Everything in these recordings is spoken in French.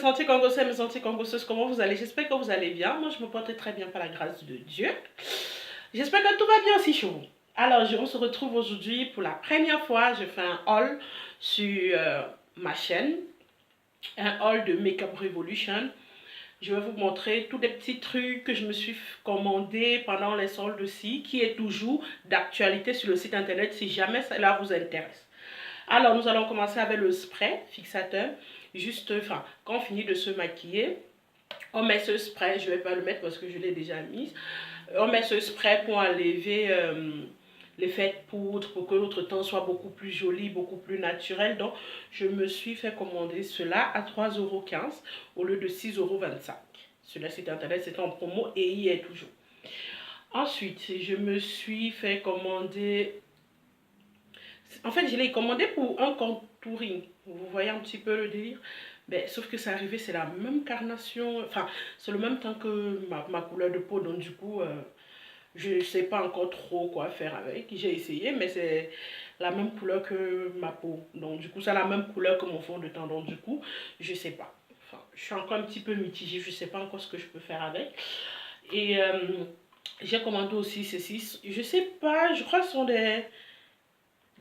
Congossais, mes anti-congosseuses, comment vous allez? J'espère que vous allez bien. Moi, je me porte très bien par la grâce de Dieu. J'espère que tout va bien aussi chez vous. Alors, on se retrouve aujourd'hui pour la première fois. Je fais un haul sur ma chaîne. Un haul de Makeup Revolution. Je vais vous montrer tous les petits trucs que je me suis commandé pendant les soldes aussi, qui est toujours d'actualité sur le site internet si jamais cela vous intéresse. Alors, nous allons commencer avec le spray fixateur. Juste, enfin, quand on finit de se maquiller, on met ce spray, je ne vais pas le mettre parce que je l'ai déjà mis. On met ce spray pour enlever l'effet de poudre, pour que notre teint soit beaucoup plus joli, beaucoup plus naturel. Donc, je me suis fait commander cela à 3,15 € au lieu de 6,25 €. Sur le site internet, c'est en promo et il y est toujours. Ensuite, je me suis fait commander... En fait, je l'ai commandé pour un contouring. Vous voyez un petit peu le délire? Ben, sauf que c'est arrivé, c'est la même carnation. Enfin, c'est le même temps que ma couleur de peau. Donc, du coup, je ne sais pas encore trop quoi faire avec. J'ai essayé, mais c'est la même couleur que ma peau. Donc, du coup, c'est la même couleur que mon fond de teint. Donc, du coup, je ne sais pas. Enfin, je suis encore un petit peu mitigée. Je ne sais pas encore ce que je peux faire avec. Et j'ai commandé aussi ceci. Je ne sais pas, je crois que ce sont des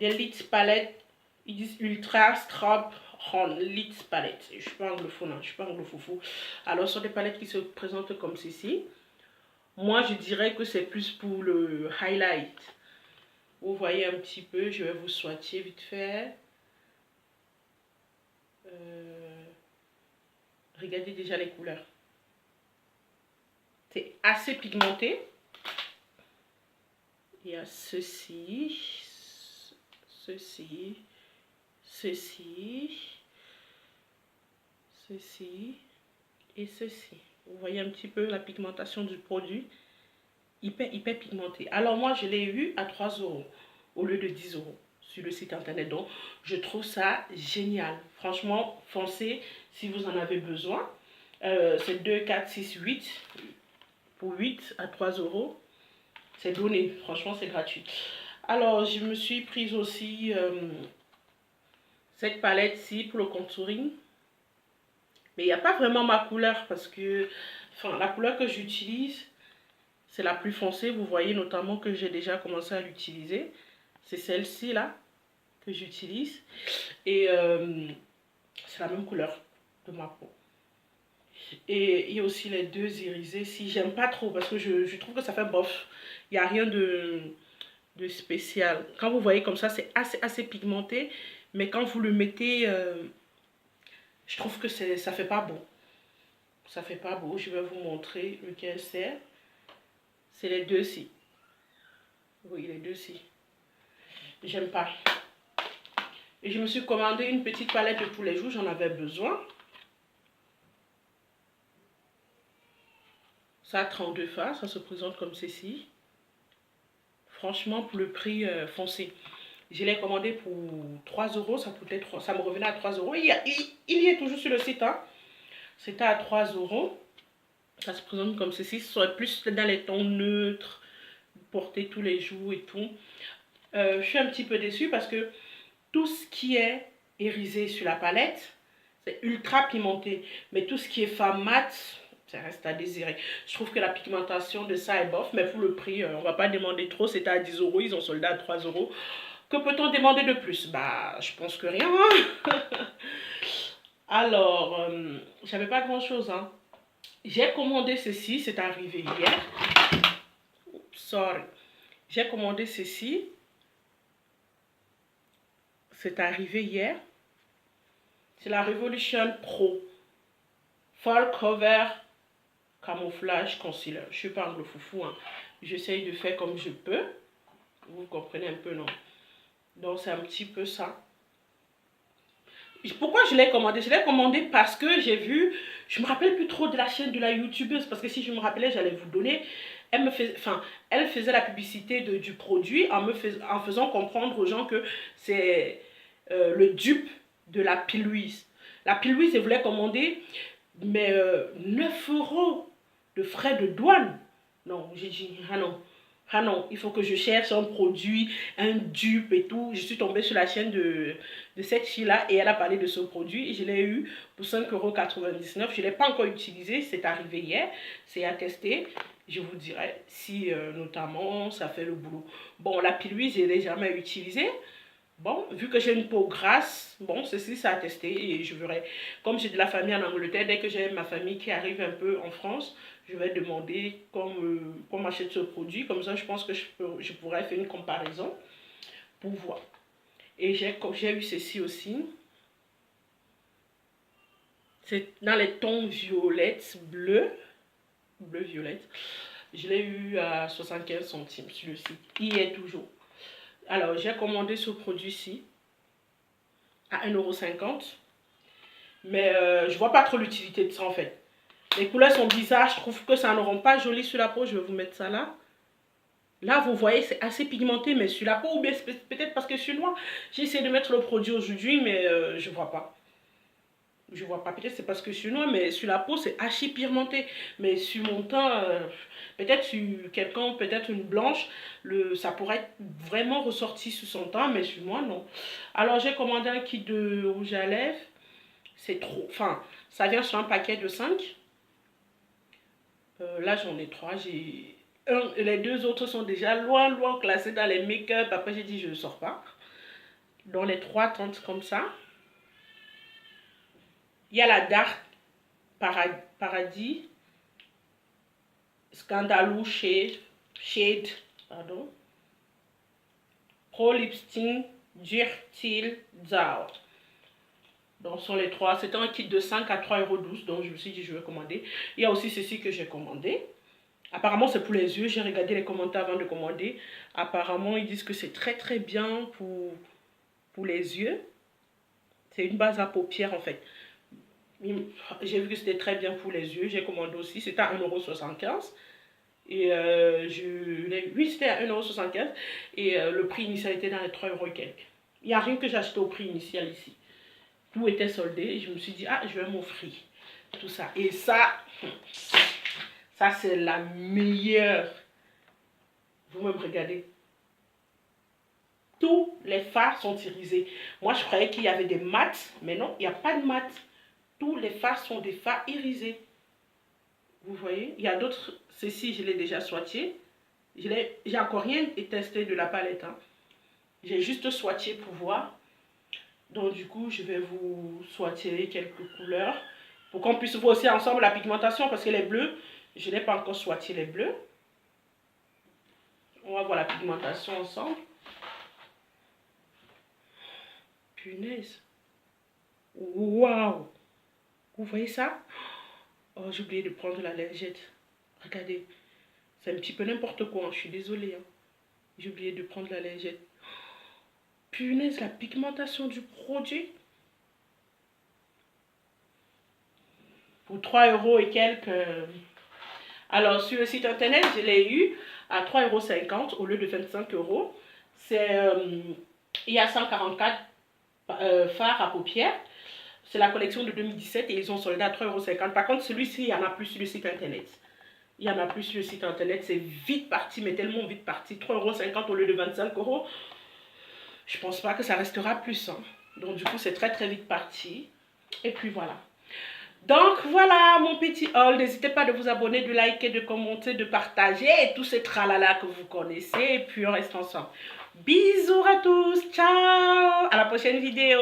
lids palettes. Ils disent Ultra Strobe Lids Palette. Je ne suis pas anglophone, hein, je ne suis pas anglophofou. Alors, ce sont des palettes qui se présentent comme ceci. Moi, je dirais que c'est plus pour le highlight. Vous voyez un petit peu, je vais vous swatcher vite fait. Regardez déjà les couleurs. C'est assez pigmenté. Il y a ceci, ceci, ceci, ceci et ceci. Vous voyez un petit peu la pigmentation du produit. Hyper pigmenté. Alors moi, je l'ai eu à 3 € au lieu de 10 € sur le site internet. Donc, je trouve ça génial. Franchement, foncez si vous en avez besoin. C'est 2, 4, 6, 8. Pour 8 à 3 €. C'est donné. Franchement, c'est gratuit. Alors, je me suis prise aussi cette palette-ci pour le contouring. Mais il n'y a pas vraiment ma couleur parce que enfin, la couleur que j'utilise, c'est la plus foncée. Vous voyez notamment que j'ai déjà commencé à l'utiliser. C'est celle-ci là que j'utilise. Et c'est la même couleur de ma peau. Et il y a aussi les deux irisés. Si j'aime pas trop parce que je trouve que ça fait bof. Il n'y a rien de spécial. Quand vous voyez comme ça, c'est assez pigmenté. Mais quand vous le mettez, je trouve que ça fait pas beau. Ça fait pas beau. Je vais vous montrer lequel c'est. C'est les deux-ci. Oui, les deux-ci. J'aime pas. Et je me suis commandé une petite palette de tous les jours. J'en avais besoin. Ça a 32 faces. Ça se présente comme ceci. Franchement, pour le prix foncé. Je l'ai commandé pour 3 €. Ça me revenait à 3 €. Il y est toujours sur le site. Hein. C'était à 3 €. Ça se présente comme ceci. Ce serait plus dans les tons neutres. Porter tous les jours et tout. Je suis un petit peu déçue parce que tout ce qui est irisé sur la palette, c'est ultra pimenté. Mais tout ce qui est femme mat, ça reste à désirer. Je trouve que la pigmentation de ça est bof. Mais pour le prix, on ne va pas demander trop. C'était à 10 €. Ils ont soldé à 3 €. Que peut-on demander de plus? Bah, je pense que rien. Hein. Alors, j'avais pas grand-chose. Hein. J'ai commandé ceci. C'est arrivé hier. Sorry. J'ai commandé ceci. C'est arrivé hier. C'est la Revolution Pro Fall Cover Camouflage Concealer. Je ne suis pas anglofoufou. Hein. J'essaye de faire comme je peux. Vous comprenez un peu, non? Donc, c'est un petit peu ça. Pourquoi je l'ai commandé? Je l'ai commandé parce que j'ai vu... Je ne me rappelle plus trop de la chaîne de la youtubeuse. Parce que si je me rappelais, j'allais vous donner... Elle faisait la publicité du produit en faisant comprendre aux gens que c'est le dupe de la Pilouise. La Pilouise, elle voulait commander, mais 9 € de frais de douane. Non, j'ai dit, ah non, Ah non, il faut que je cherche un produit, un dupe et tout. Je suis tombée sur la chaîne de cette fille-là et elle a parlé de ce produit. Et je l'ai eu pour 5,99 €. Je ne l'ai pas encore utilisé, c'est arrivé hier. C'est à tester. Je vous dirai si notamment ça fait le boulot. Bon, la pilule, je ne l'ai jamais utilisée. Bon, vu que j'ai une peau grasse, bon, ceci, ça a testé et je verrai. Comme j'ai de la famille en Angleterre, dès que j'ai ma famille qui arrive un peu en France, je vais demander qu'on m'achète ce produit. Comme ça, je pense que je pourrais faire une comparaison pour voir. Et j'ai eu ceci aussi. C'est dans les tons violettes, bleu, violette. Je l'ai eu à 75 centimes sur le site. Il y est toujours. Alors, j'ai commandé ce produit-ci à 1,50 €. Mais je vois pas trop l'utilité de ça en fait. Les couleurs sont bizarres, je trouve que ça ne rend pas joli sur la peau. Je vais vous mettre ça là. Là, vous voyez, c'est assez pigmenté, mais sur la peau, ou bien peut-être parce que je suis noire. J'ai essayé de mettre le produit aujourd'hui, mais je vois pas. Je vois pas, peut-être c'est parce que je suis noire, mais sur la peau, c'est archi pigmenté. Mais sur mon teint, peut-être sur quelqu'un, peut-être une blanche, ça pourrait être vraiment ressorti sur son teint, mais sur moi, non. Alors, j'ai commandé un kit de rouge à lèvres. C'est trop, enfin, ça vient sur un paquet de 5. Là, j'en ai 3. Les 2 autres sont déjà loin classés dans les make-up. Après, j'ai dit, je ne sors pas. Dans les 3 tentes comme ça. Il y a la Dark Paradis. Scandalous Shade. Pardon. Pro Lipstick Durtil Down. Donc, ce sont les 3. C'était un kit de 5 à 3,12 €. Donc, je me suis dit, je vais commander. Il y a aussi ceci que j'ai commandé. Apparemment, c'est pour les yeux. J'ai regardé les commentaires avant de commander. Apparemment, ils disent que c'est très bien pour les yeux. C'est une base à paupières, en fait. J'ai vu que c'était très bien pour les yeux. J'ai commandé aussi. C'était à 1,75 €. Et oui, c'était à 1,75 €. Et le prix initial était dans les 3 € et quelques. Il n'y a rien que j'ai acheté au prix initial ici. Tout était soldé. Et je me suis dit, ah, je vais m'offrir tout ça. Et ça c'est la meilleure. Vous-même regardez. Tous les fards sont irisés. Moi, je croyais qu'il y avait des mats, mais non, il n'y a pas de mats. Tous les fards sont des fards irisés. Vous voyez, il y a d'autres. Ceci, je l'ai déjà swatché. J'ai encore rien testé de la palette. Hein. J'ai juste swatché pour voir. Donc, du coup, je vais vous swatcher quelques couleurs pour qu'on puisse voir aussi ensemble la pigmentation parce que les bleus, je n'ai pas encore swatché les bleus. On va voir la pigmentation ensemble. Punaise. Waouh. Vous voyez ça? Oh, j'ai oublié de prendre la lingette. Regardez. C'est un petit peu n'importe quoi. Je suis désolée. Hein. J'ai oublié de prendre la lingette. Punaise, la pigmentation du produit. Pour 3 € et quelques. Alors, sur le site internet, je l'ai eu à 3,50 € au lieu de 25 €. Il y a 144 fards à paupières. C'est la collection de 2017 et ils ont soldé à 3,50 €. Par contre, celui-ci, il n'y en a plus sur le site internet. Il n'y en a plus sur le site internet. C'est vite parti, mais tellement vite parti. 3,50 € au lieu de 25 €. Je pense pas que ça restera plus. Hein. Donc, du coup, c'est très vite parti. Et puis, voilà. Donc, voilà mon petit haul. N'hésitez pas de vous abonner, de liker, de commenter, de partager. Et tous ces tralala que vous connaissez. Et puis, on reste ensemble. Bisous à tous. Ciao. À la prochaine vidéo.